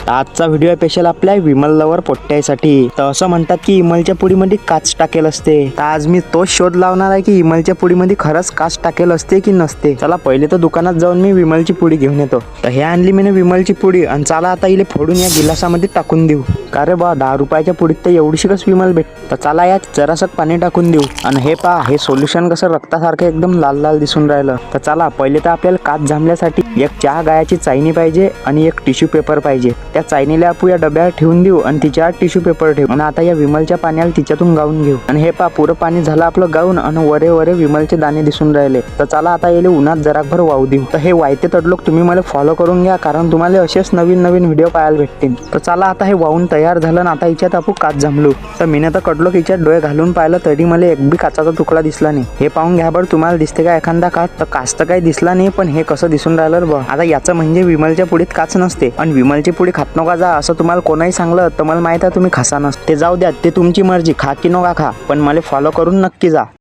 आजचा video special आपल्या Vimal lover पोट्ट्यासाठी. तर असं म्हणतात की इमलच्या पुडीमध्ये काच टाकेल असते. तर आज मी तोच शोध लावणार आहे की इमलच्या पुडीमध्ये खरंच काच टाकेल असते की नसते. चला पहिले तर दुकानात जाऊन मी विमलची पुडी घेऊन येतो. तर हे आणली मी विमलची पुडी आणि चला आता इले फोडून या गिलासामध्ये टाकून देऊ. का रे बा 10 रुपयाच्या पुडीत तर एवढीशी कस विमल भेट. तर चला यात जरासं पाणी टाकून देऊ. आणि हे पहा हे सोल्युशन कसं रक्तासारखं एकदम लाल लाल दिसून राहिलं. तर चला पहिले तर आपल्याला काच झांबल्यासाठी एक चहा गायाची चायनी पाहिजे आणि एक टिश्यू पेपर पाहिजे. त्या चायनीला आपण या डब्यात ठेवून देऊ आणि तिच्यावर टिश्यू पेपर ठेवू आणि आता या विमलच्या पाण्याला तिच्यातून गाळून घेऊ. आणि हे पहा पुरं पाणी झालं आपलं गाळून आणि वरे वरे विमलचे दाणे दिसून राहिले. तर चला आता याले उन्हात जराभर वाहू देऊ. तर हे वायते तडलोक तुम्ही मला फॉलो करून घ्या कारण तुम्हाला असेच नवीन नवीन व्हिडिओ पाहायला भेटतील. तर चला आता हे वाहून तयार झालं. आता याच्यात आपण काच झांबलू. तर मीने तर कडलोक याच्यात डोळे घालून पाहिलं तरी मला एक बी काचाचा तुकडा दिसला नाही. हे पाहून घ्या बरं तुम्हाला दिसते का एखादा काच. तर काच तर काही दिसला नाही पण हे कसं दिसून राहिलं बघ. आता याचं म्हणजे विमलच्या पुडीत काच नसते आणि विमलची पुडी खात नका जा असं तुम्हाला कोणाही सांगलं तर मला माहित आहे तुम्ही खासा नसते. जाऊ द्या ते तुमची मर्जी खा की नका खा पण मला फॉलो करून नक्की जा.